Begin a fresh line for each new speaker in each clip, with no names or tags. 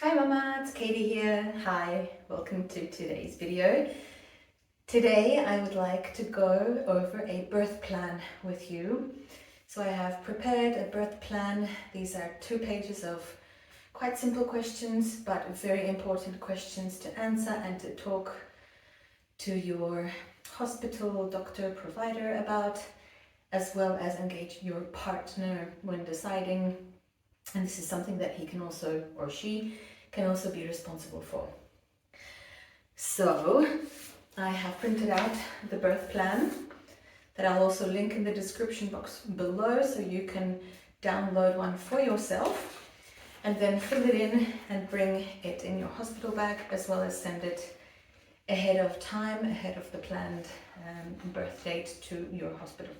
Hi Mama, it's Katie here. Hi, welcome to today's video. Today I would like to go over a birth plan with you. So I have prepared a birth plan. These are 2 pages of quite simple questions, but very important questions to answer and to talk to your hospital, doctor, provider about, as well as engage your partner when deciding. And this is something that he can also, or she, can also be responsible for. So I have printed out the birth plan that I'll also link in the description box below, so you can download one for yourself and then fill it in and bring it in your hospital bag, as well as send it ahead of time, ahead of the planned birth date to your hospital.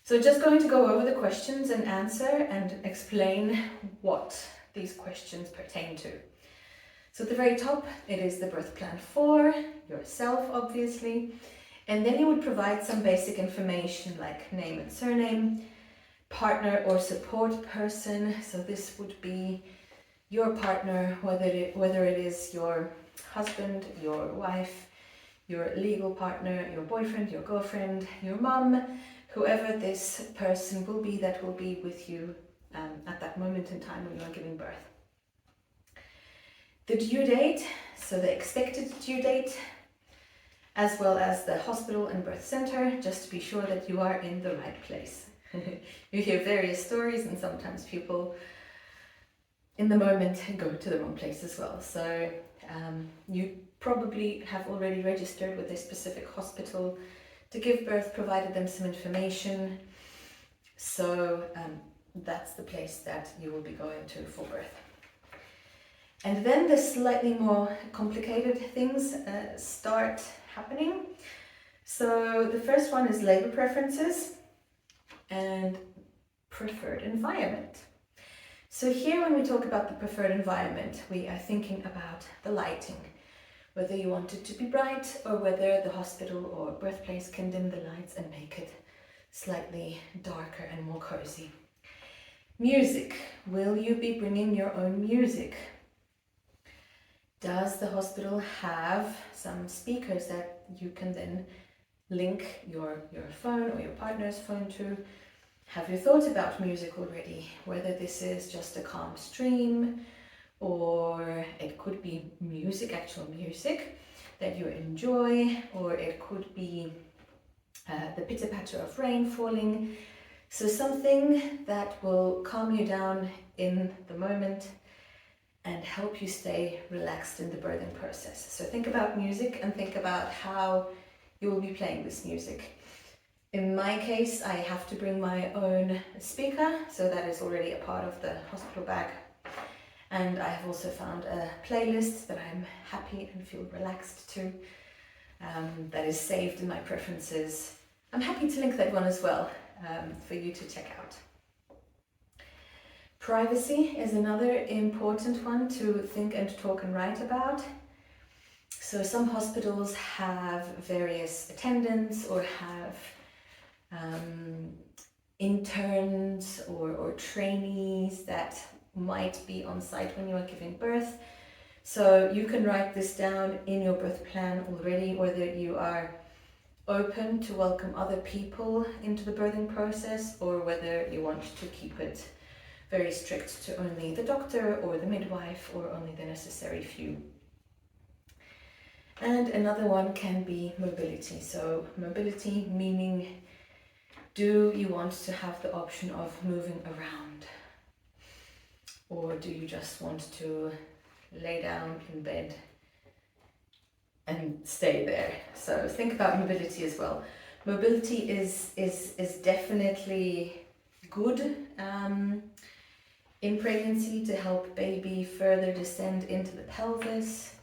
So just going to go over the questions and answer and explain what these questions pertain to. So at the very top, it is the birth plan for yourself, obviously, and then you would provide some basic information like name and surname, partner or support person. So this would be your partner, whether it is your husband, your wife, your legal partner, your boyfriend, your girlfriend, your mum, whoever this person will be that will be with you at that moment in time when you are giving birth. The due date, so the expected due date, as well as the hospital and birth center, just to be sure that you are in the right place. You hear various stories, and sometimes people in the moment go to the wrong place as well. So you probably have already registered with a specific hospital to give birth, provided them some information. So that's the place that you will be going to for birth. And then the slightly more complicated things start happening. So the first one is labor preferences and preferred environment. So here, when we talk about the preferred environment, we are thinking about the lighting, whether you want it to be bright or whether the hospital or birthplace can dim the lights and make it slightly darker and more cozy. Music, will you be bringing your own music? Does the hospital have some speakers that you can then link your phone or your partner's phone to? Have you thought about music already? Whether this is just a calm stream, or it could be music, actual music that you enjoy, or it could be the pitter-patter of rain falling. So something that will calm you down in the moment and help you stay relaxed in the birthing process. So think about music and think about how you will be playing this music. In my case, I have to bring my own speaker, so that is already a part of the hospital bag. And I have also found a playlist that I'm happy and feel relaxed to, that is saved in my preferences. I'm happy to link that one as well for you to check out. Privacy is another important one to think and talk and write about. So some hospitals have various attendants or have interns or trainees that might be on site when you are giving birth. So you can write this down in your birth plan already, whether you are open to welcome other people into the birthing process or whether you want to keep it very strict to only the doctor or the midwife or only the necessary few. And another one can be mobility. So mobility meaning, do you want to have the option of moving around? Or do you just want to lay down in bed and stay there? So think about mobility as well. Mobility is definitely good in pregnancy to help baby further descend into the pelvis.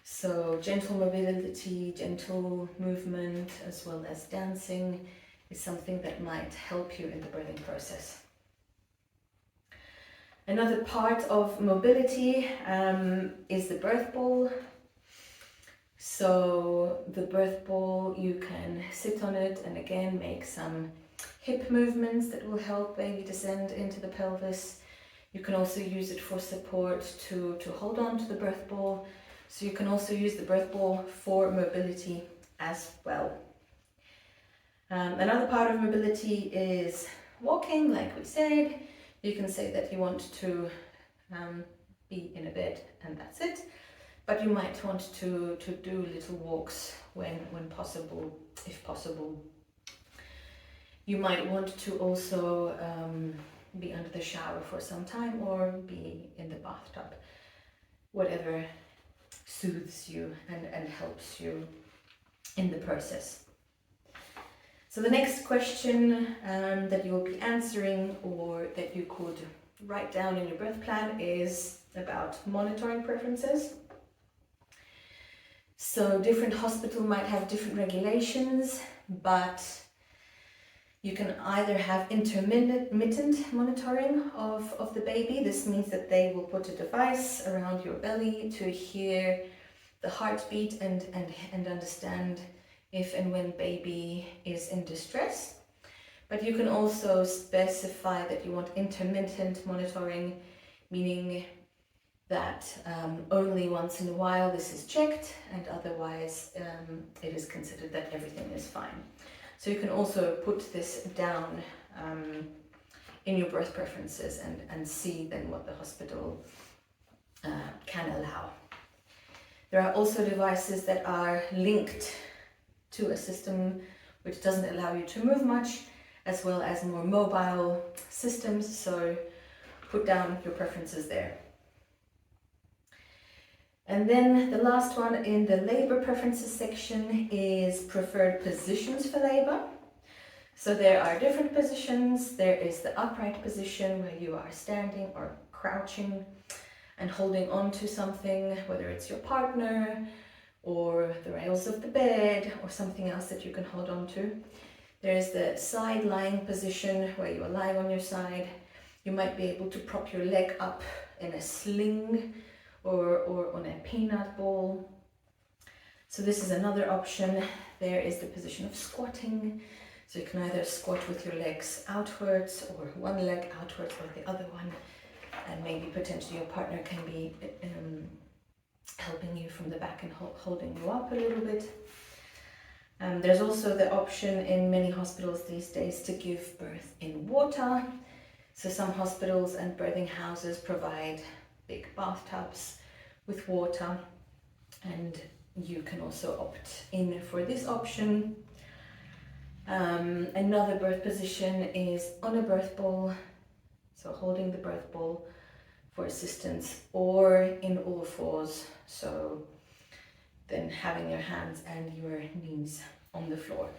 So gentle mobility, gentle movement, as well as dancing is something that might help you in the birthing process. Another part of mobility is the birth ball. So the birth ball, you can sit on it and again make some hip movements that will help baby descend into the pelvis. You can also use it for support to hold on to the birth ball. So you can also use the birth ball for mobility as well. Another part of mobility is walking, like we said. You can say that you want to be in a bed and that's it. But you might want to do little walks when possible, if possible. You might want to also be under the shower for some time or be in the bathtub, whatever soothes you and helps you in the process. So the next question that you will be answering, or that you could write down in your birth plan, is about monitoring preferences. So different hospitals might have different regulations, but you can either have intermittent monitoring of the baby. This means that they will put a device around your belly to hear the heartbeat and understand if and when baby is in distress. But you can also specify that you want intermittent monitoring, meaning that only once in a while this is checked, and otherwise it is considered that everything is fine. So you can also put this down in your birth preferences and see then what the hospital can allow. There are also devices that are linked to a system which doesn't allow you to move much, as well as more mobile systems, so put down your preferences there. And then the last one in the labor preferences section is preferred positions for labor. So there are different positions. There is the upright position where you are standing or crouching and holding on to something, whether it's your partner or the rails of the bed or something else that you can hold on to. There is the side lying position where you are lying on your side. You might be able to prop your leg up in a sling or on a peanut ball. So this is another option. There is the position of squatting. So you can either squat with your legs outwards or one leg outwards or the other one. And maybe potentially your partner can be helping you from the back and holding you up a little bit. There's also the option in many hospitals these days to give birth in water. So some hospitals and birthing houses provide big bathtubs with water, and you can also opt in for this option. Another birth position is on a birth ball, so holding the birth ball for assistance, or in all fours, so then having your hands and your knees on the floor.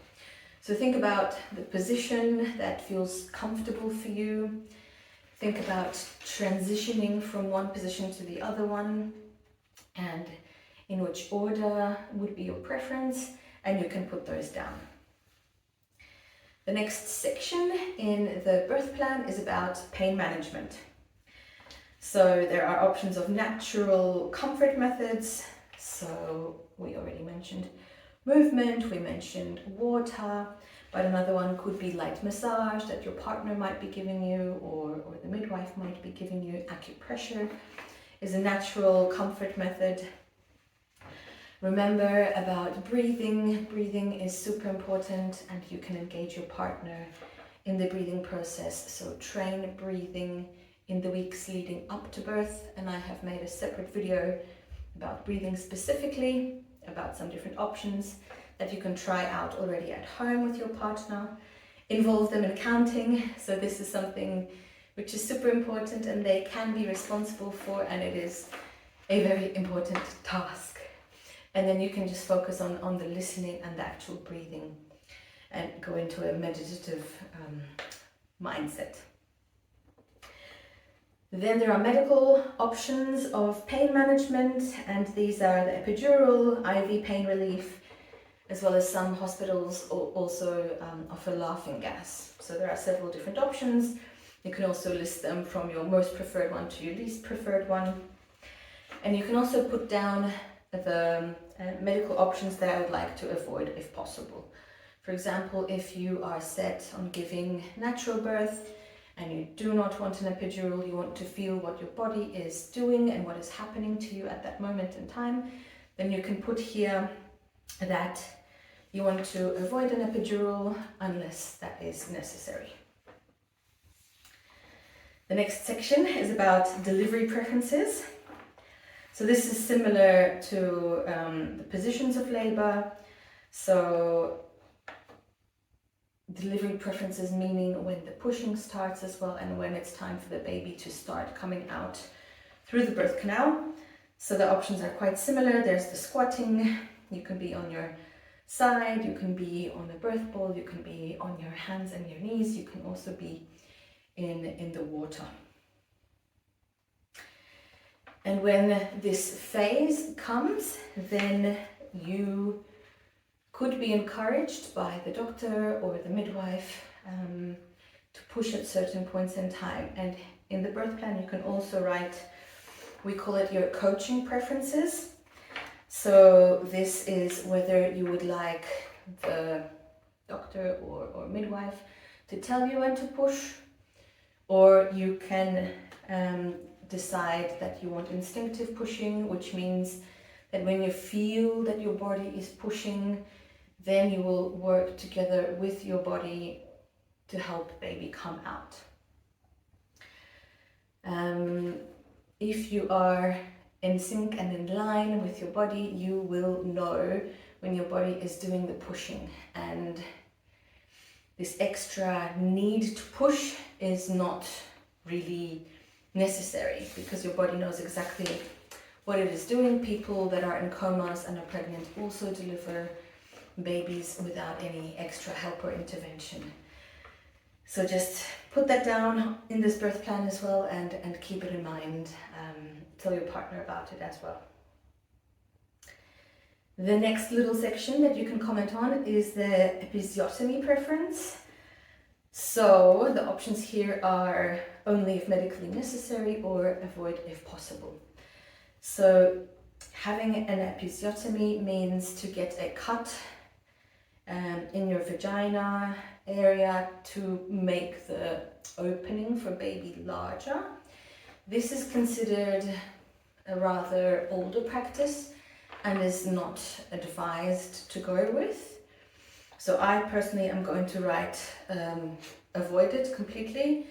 So think about the position that feels comfortable for you. Think about transitioning from one position to the other one, and in which order would be your preference, and you can put those down. The next section in the birth plan is about pain management. So there are options of natural comfort methods. So we already mentioned movement, we mentioned water, but another one could be light massage that your partner might be giving you, or the midwife might be giving you. Acupressure is a natural comfort method. Remember about breathing. Breathing is super important, and you can engage your partner in the breathing process. So train breathing in the weeks leading up to birth, and I have made a separate video about breathing specifically, about some different options that you can try out already at home with your partner. Involve them in counting. So this is something which is super important and they can be responsible for, and it is a very important task. And then you can just focus on the listening and the actual breathing and go into a meditative mindset. Then there are medical options of pain management, and these are the epidural, IV pain relief, as well as some hospitals also offer laughing gas. So there are several different options. You can also list them from your most preferred one to your least preferred one. And you can also put down the medical options that I would like to avoid if possible. For example, if you are set on giving natural birth, and you do not want an epidural, you want to feel what your body is doing and what is happening to you at that moment in time, then you can put here that you want to avoid an epidural unless that is necessary. The next section is about delivery preferences. So this is similar to the positions of labor. So delivery preferences meaning when the pushing starts as well, and when it's time for the baby to start coming out through the birth canal. So the options are quite similar. There's the squatting, you can be on your side, you can be on the birth ball, you can be on your hands and your knees, you can also be in the water. And when this phase comes, then you could be encouraged by the doctor or the midwife to push at certain points in time. And in the birth plan you can also write, we call it your coaching preferences. So this is whether you would like the doctor or midwife to tell you when to push, or you can decide that you want instinctive pushing, which means that when you feel that your body is pushing, then you will work together with your body to help baby come out. If you are in sync and in line with your body, you will know when your body is doing the pushing, and this extra need to push is not really necessary because your body knows exactly what it is doing. People that are in comas and are pregnant also deliver babies without any extra help or intervention. So just put that down in this birth plan as well, and keep it in mind. Tell your partner about it as well. The next little section that you can comment on is the episiotomy preference. So the options here are only if medically necessary or avoid if possible. So having an episiotomy means to get a cut in your vagina area to make the opening for baby larger. This is considered a rather older practice and is not advised to go with. So I personally am going to write avoid it completely,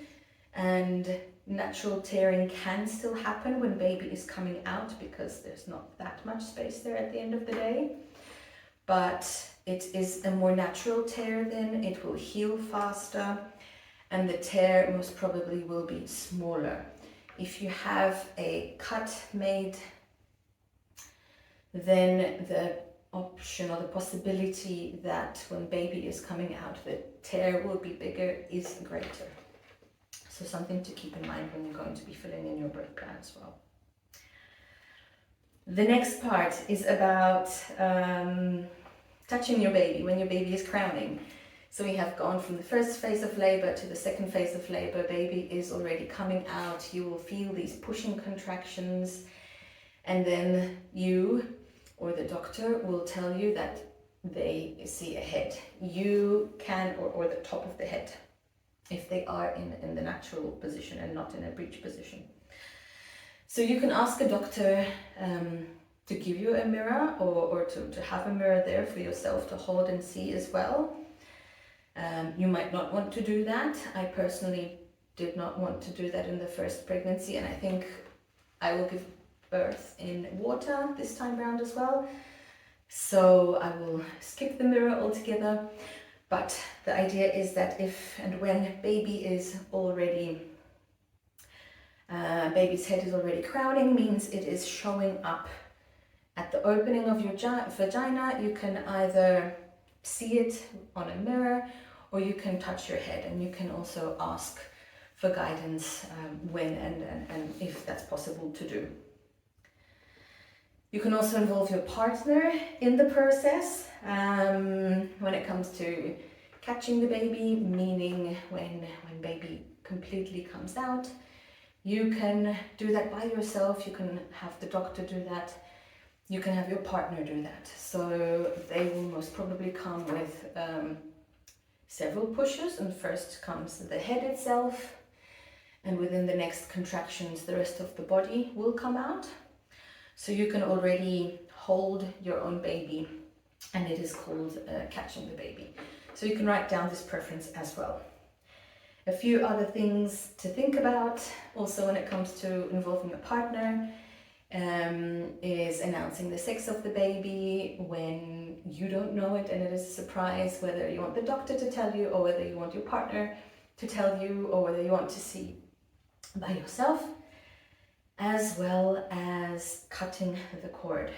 and natural tearing can still happen when baby is coming out because there's not that much space there at the end of the day. But it is a more natural tear, then it will heal faster and the tear most probably will be smaller. If you have a cut made, then the option or the possibility that when baby is coming out the tear will be bigger is greater. So something to keep in mind when you're going to be filling in your birth plan as well. The next part is about touching your baby when your baby is crowning. So we have gone from the first phase of labor to the second phase of labor. Baby is already coming out. You will feel these pushing contractions, and then you or the doctor will tell you that they see a head. You can, or the top of the head, if they are in the natural position and not in a breech position. So you can ask a doctor to give you a mirror, or to have a mirror there for yourself to hold and see as well. You might not want to do that. I personally did not want to do that in the first pregnancy, and I think I will give birth in water this time round as well. So I will skip the mirror altogether. But the idea is that if and when baby is already, baby's head is already crowning, means it is showing up at the opening of your vagina. You can either see it on a mirror or you can touch your head, and you can also ask for guidance when and if that's possible to do. You can also involve your partner in the process when it comes to catching the baby, meaning when baby completely comes out. You can do that by yourself, you can have the doctor do that, you can have your partner do that. So they will most probably come with several pushes, and first comes the head itself, and within the next contractions the rest of the body will come out. So you can already hold your own baby, and it is called catching the baby. So you can write down this preference as well. A few other things to think about also when it comes to involving a partner is announcing the sex of the baby when you don't know it and it is a surprise, whether you want the doctor to tell you or whether you want your partner to tell you or whether you want to see by yourself, as well as cutting the cord.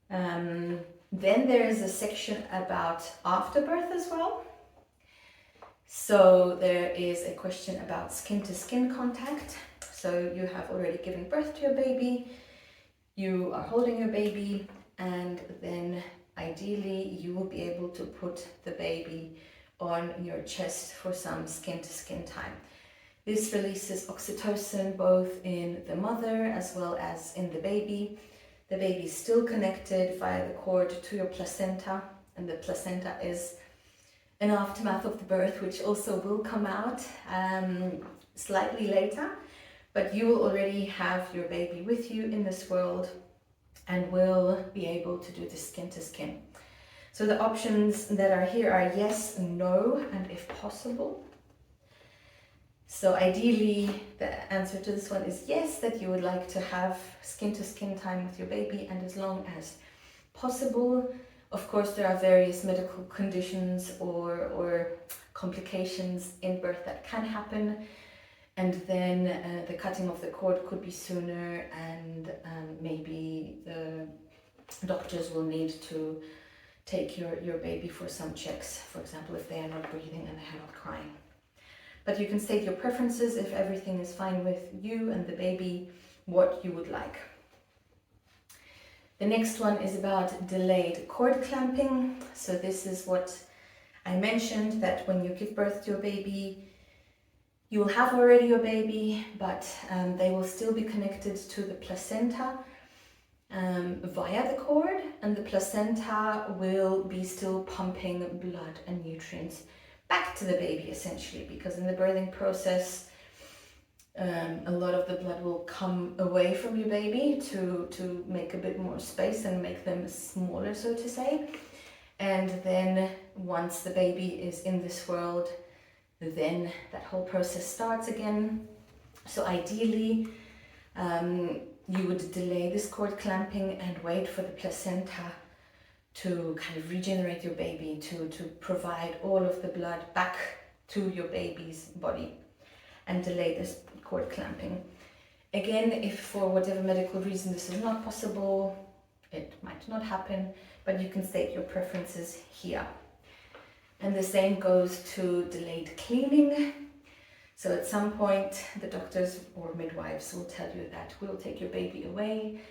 Then there is a section about afterbirth as well. So there is a question about skin-to-skin contact. So you have already given birth to your baby, you are holding your baby, and then ideally you will be able to put the baby on your chest for some skin-to-skin time. This releases oxytocin both in the mother as well as in the baby. The baby is still connected via the cord to your placenta, and the placenta is an aftermath of the birth, which also will come out slightly later, but you will already have your baby with you in this world and will be able to do the skin to skin. So the options that are here are yes, no, and if possible. So ideally the answer to this one is yes, that you would like to have skin to skin time with your baby, and as long as possible. Of course, there are various medical conditions or complications in birth that can happen, and then the cutting of the cord could be sooner, and maybe the doctors will need to take your baby for some checks, for example, if they are not breathing and they are not crying. But you can state your preferences if everything is fine with you and the baby, what you would like. The next one is about delayed cord clamping. So this is what I mentioned, that when you give birth to a baby, you will have already your baby, but they will still be connected to the placenta via the cord, and the placenta will be still pumping blood and nutrients back to the baby essentially, because in the birthing process a lot of the blood will come away from your baby to make a bit more space and make them smaller, so to say. And then once the baby is in this world, then that whole process starts again. So ideally you would delay this cord clamping and wait for the placenta to kind of regenerate your baby, to provide all of the blood back to your baby's body, and delay this cord clamping. Again, if for whatever medical reason this is not possible, it might not happen, but you can state your preferences here. And the same goes to delayed cleaning. So at some point the doctors or midwives will tell you that we'll take your baby away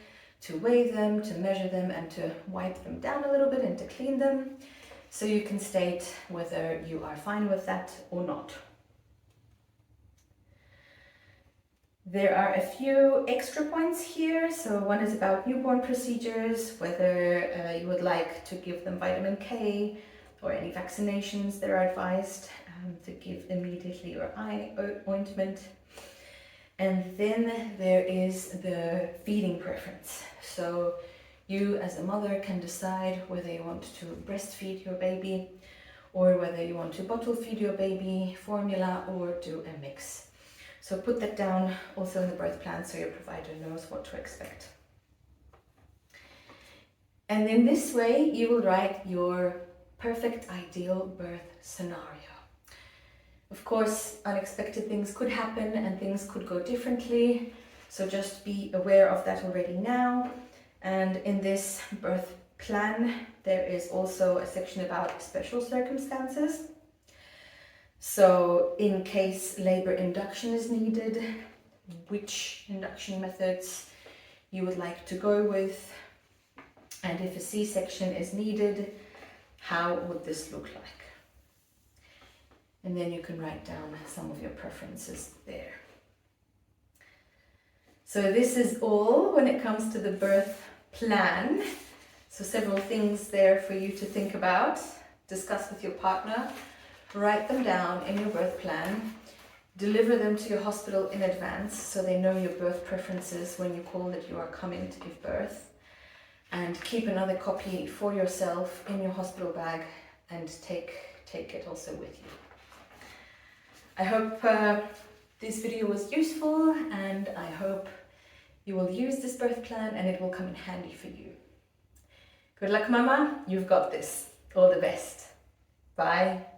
to weigh them, to measure them, and to wipe them down a little bit and to clean them. So you can state whether you are fine with that or not. There are a few extra points here. So one is about newborn procedures, whether you would like to give them vitamin K or any vaccinations that are advised to give immediately, or eye ointment. And then there is the feeding preference. So you as a mother can decide whether you want to breastfeed your baby or whether you want to bottle feed your baby, formula, or do a mix. So put that down also in the birth plan so your provider knows what to expect. And in this way you will write your perfect ideal birth scenario. Of course, unexpected things could happen and things could go differently, so just be aware of that already now. And in this birth plan, there is also a section about special circumstances. So in case labor induction is needed, which induction methods you would like to go with, and if a C-section is needed, how would this look like? And then you can write down some of your preferences there. So this is all when it comes to the birth plan. So several things there for you to think about, discuss with your partner, write them down in your birth plan, deliver them to your hospital in advance so they know your birth preferences when you call that you are coming to give birth, and keep another copy for yourself in your hospital bag and take it also with you. I hope this video was useful, and I hope you will use this birth plan and it will come in handy for you. Good luck, Mama. You've got this. All the best. Bye.